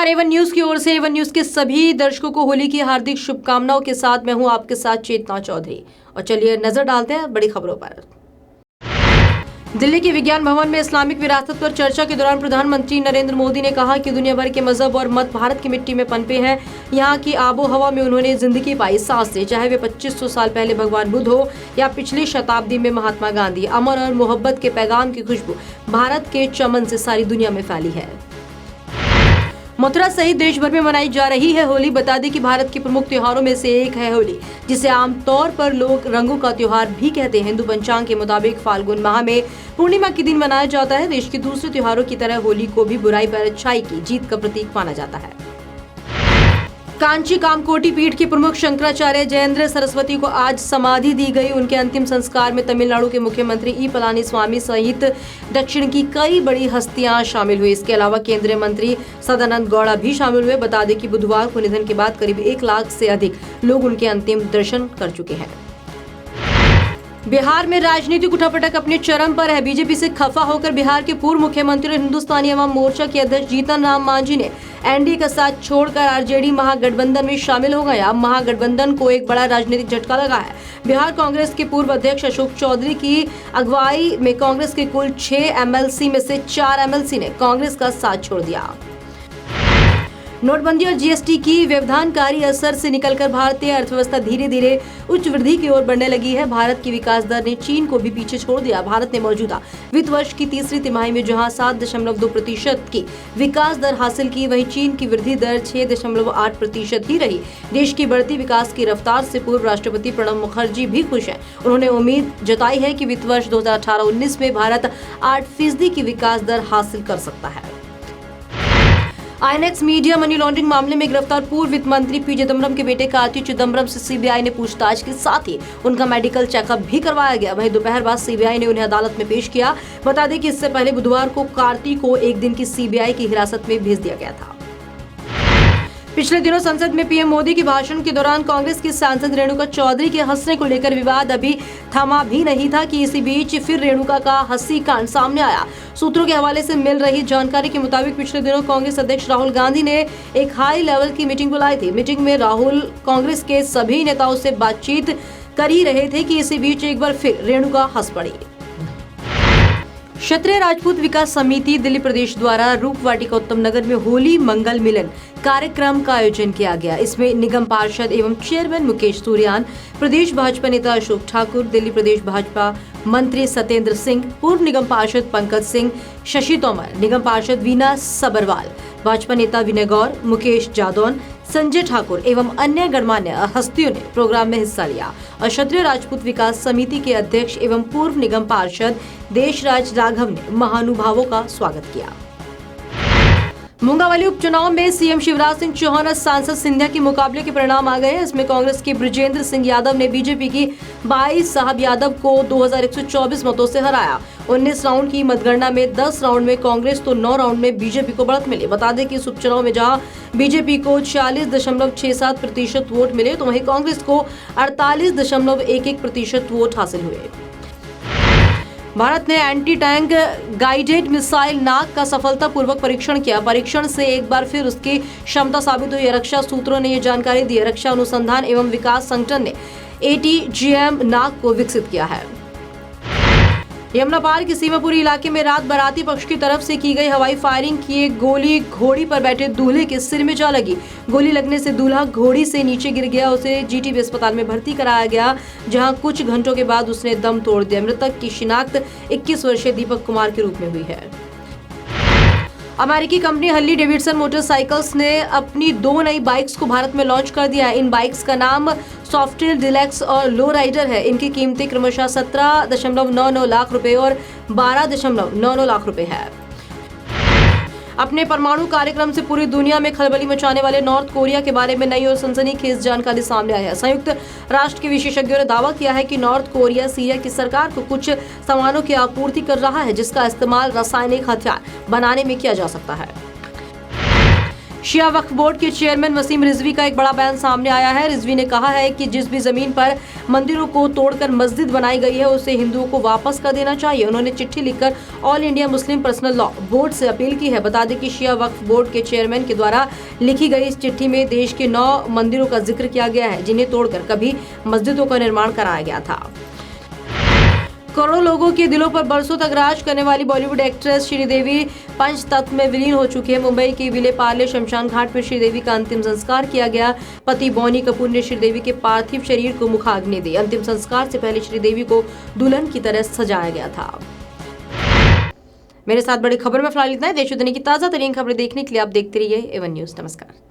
नमस्कार, Avon news की ओर से एवन न्यूज के सभी दर्शकों को होली की हार्दिक शुभकामनाओं के साथ मैं हूं आपके साथ चेतना चौधरी। और चलिए नजर डालते हैं बड़ी खबरों पर। दिल्ली के विज्ञान भवन में इस्लामिक विरासत पर चर्चा के दौरान प्रधानमंत्री नरेंद्र मोदी ने कहा कि दुनिया भर के मजहब और मत भारत की मिट्टी में पनपे हैं। यहाँ की आबो हवा में उन्होंने जिंदगी पाई सांस से, चाहे वे 2500 साल पहले भगवान बुद्ध हो या पिछली शताब्दी में महात्मा गांधी। अमर और मोहब्बत के पैगाम की खुशबू भारत के चमन से सारी दुनिया में फैली है। मथुरा सहित देश भर में मनाई जा रही है होली। बता दें कि भारत के प्रमुख त्योहारों में से एक है होली, जिसे आमतौर पर लोग रंगों का त्योहार भी कहते हैं। हिंदू पंचांग के मुताबिक फाल्गुन माह में पूर्णिमा के दिन मनाया जाता है। देश के दूसरे त्योहारों की तरह होली को भी बुराई पर अच्छाई की जीत का प्रतीक माना जाता है। कांची कामकोटी पीठ के प्रमुख शंकराचार्य जयेंद्र सरस्वती को आज समाधि दी गई। उनके अंतिम संस्कार में तमिलनाडु के मुख्यमंत्री ई पलानीस्वामी सहित दक्षिण की कई बड़ी हस्तियां शामिल हुई। इसके अलावा केंद्रीय मंत्री सदानंद गौड़ा भी शामिल हुए। बता दें कि बुधवार को निधन के बाद करीब 1 लाख से अधिक लोग उनके अंतिम दर्शन कर चुके हैं। बिहार में राजनीतिक उठापटक अपने चरम पर है। बीजेपी से खफा होकर बिहार के पूर्व मुख्यमंत्री और हिंदुस्तानी अवाम मोर्चा के अध्यक्ष जीतन राम मांझी ने एनडीए का साथ छोड़कर आरजेडी महागठबंधन में शामिल हो गए। अब महागठबंधन को एक बड़ा राजनीतिक झटका लगा है। बिहार कांग्रेस के पूर्व अध्यक्ष अशोक चौधरी की अगुवाई में कांग्रेस के कुल 6 एमएलसी में से 4 एमएलसी ने कांग्रेस का साथ छोड़ दिया। नोटबंदी और जीएसटी की व्यवधानकारी असर से निकलकर भारतीय अर्थव्यवस्था धीरे धीरे उच्च वृद्धि की ओर बढ़ने लगी है। भारत की विकास दर ने चीन को भी पीछे छोड़ दिया। भारत ने मौजूदा वित्त वर्ष की तीसरी तिमाही में जहां 7.2% की विकास दर हासिल की, वहीं चीन की वृद्धि दर 6.8% ही रही। देश की बढ़ती विकास की रफ्तार से पूर्व राष्ट्रपति प्रणब मुखर्जी भी खुश हैं। उन्होंने उम्मीद जताई है कि वित्त वर्ष 2018-19 में भारत 8% की विकास दर हासिल कर सकता है। आईएनएक्स मीडिया मनी लॉन्ड्रिंग मामले में गिरफ्तार पूर्व वित्त मंत्री पी चिदम्बरम के बेटे कार्ति चिदम्बरम से सीबीआई ने पूछताछ के साथ ही उनका मेडिकल चेकअप भी करवाया गया। वहीं दोपहर बाद सीबीआई ने उन्हें अदालत में पेश किया। बता दें कि इससे पहले बुधवार को कार्ति को एक दिन की सीबीआई की हिरासत में भेज दिया गया था। पिछले दिनों संसद में पीएम मोदी के भाषण के दौरान कांग्रेस की सांसद रेणुका चौधरी के हंसने को लेकर विवाद अभी थमा भी नहीं था कि इसी बीच फिर रेणुका का हंसी कांड सामने आया। सूत्रों के हवाले से मिल रही जानकारी के मुताबिक पिछले दिनों कांग्रेस अध्यक्ष राहुल गांधी ने एक हाई लेवल की मीटिंग बुलाई थी। मीटिंग में राहुल कांग्रेस के सभी नेताओं से बातचीत कर ही रहे थे कि इसी बीच एक बार फिर रेणुका हंस पड़ी। क्षत्रिय राजपूत विकास समिति दिल्ली प्रदेश द्वारा रूपवाटिका उत्तम नगर में होली मंगल मिलन कार्यक्रम का आयोजन किया गया। इसमें निगम पार्षद एवं चेयरमैन मुकेश सूर्यान, प्रदेश भाजपा नेता अशोक ठाकुर, दिल्ली प्रदेश भाजपा मंत्री सत्येंद्र सिंह, पूर्व निगम पार्षद पंकज सिंह, शशि तोमर, निगम पार्षद वीना सबरवाल, भाजपा नेता विनय गौर, मुकेश जादौन, संजय ठाकुर एवं अन्य गणमान्य हस्तियों ने प्रोग्राम में हिस्सा लिया। और क्षत्रिय राजपूत विकास समिति के अध्यक्ष एवं पूर्व निगम पार्षद देशराज राघव ने महानुभावों का स्वागत किया। मुंगावली उपचुनाव में सीएम शिवराज सिंह चौहान और सांसद सिंधिया के मुकाबले के परिणाम आ गए हैं। इसमें कांग्रेस के बृजेंद्र सिंह यादव ने बीजेपी की 22 साहब यादव को 2124 मतों से हराया। 19 राउंड की मतगणना में 10 राउंड में कांग्रेस तो 9 राउंड में बीजेपी को बढ़त मिली। बता दें कि इस उपचुनाव में जहां बीजेपी को 46.67% वोट मिले, तो वहीं कांग्रेस को 48.11% वोट हासिल हुए। भारत ने एंटी टैंक गाइडेड मिसाइल नाग का सफलतापूर्वक परीक्षण किया। परीक्षण से एक बार फिर उसकी क्षमता साबित हुई। रक्षा सूत्रों ने ये जानकारी दी। रक्षा अनुसंधान एवं विकास संगठन ने ATGM नाग को विकसित किया है। यमुना पार के सीमापुरी इलाके में रात बाराती पक्ष की तरफ से की गई हवाई फायरिंग की एक गोली घोड़ी पर बैठे दूल्हे के सिर में जा लगी। गोली लगने से दूल्हा घोड़ी से नीचे गिर गया। उसे जीटीबी अस्पताल में भर्ती कराया गया, जहां कुछ घंटों के बाद उसने दम तोड़ दिया। मृतक की शिनाख्त 21 वर्षीय दीपक कुमार के रूप में हुई है। अमेरिकी कंपनी हर्ली डेविडसन मोटरसाइकिल्स ने अपनी 2 नई बाइक्स को भारत में लॉन्च कर दिया है। इन बाइक्स का नाम सॉफ्टटेल डिलक्स और लो राइडर है। इनकी कीमतें क्रमशः 17.99 लाख रुपए और 12.99 लाख रुपए है। अपने परमाणु कार्यक्रम से पूरी दुनिया में खलबली मचाने वाले नॉर्थ कोरिया के बारे में नई और सनसनीखेज जानकारी सामने आई है। संयुक्त राष्ट्र के विशेषज्ञों ने दावा किया है कि नॉर्थ कोरिया सीरिया की सरकार को कुछ सामानों की आपूर्ति कर रहा है, जिसका इस्तेमाल रासायनिक हथियार बनाने में किया जा सकता है। शिया वक्फ बोर्ड के चेयरमैन वसीम रिजवी का एक बड़ा बयान सामने आया है। रिजवी ने कहा है कि जिस भी जमीन पर मंदिरों को तोड़कर मस्जिद बनाई गई है उसे हिंदुओं को वापस कर देना चाहिए। उन्होंने चिट्ठी लिखकर all India Muslim personal law board से अपील की है। बता दें कि शिया वक्फ बोर्ड के चेयरमैन के द्वारा लिखी गई इस चिट्ठी में देश के 9 मंदिरों का जिक्र किया गया है जिन्हें तोड़कर कभी मस्जिदों का निर्माण कराया गया था। करोड़ों लोगों के दिलों पर बरसों तक राज करने वाली बॉलीवुड एक्ट्रेस श्रीदेवी पंचतत्व में विलीन हो चुकी है। मुंबई के विलेपार्ले शमशान घाट पर श्रीदेवी का अंतिम संस्कार किया गया। पति बॉनी कपूर ने श्रीदेवी के पार्थिव शरीर को मुखाग्नि दी। अंतिम संस्कार से पहले श्रीदेवी को दुल्हन की तरह सजाया गया था। मेरे साथ बड़ी खबर में फिलहाल इतना है। देश दुनिया की ताजा तरीन खबरें देखने के लिए आप देखते रहिए एवन न्यूज। नमस्कार।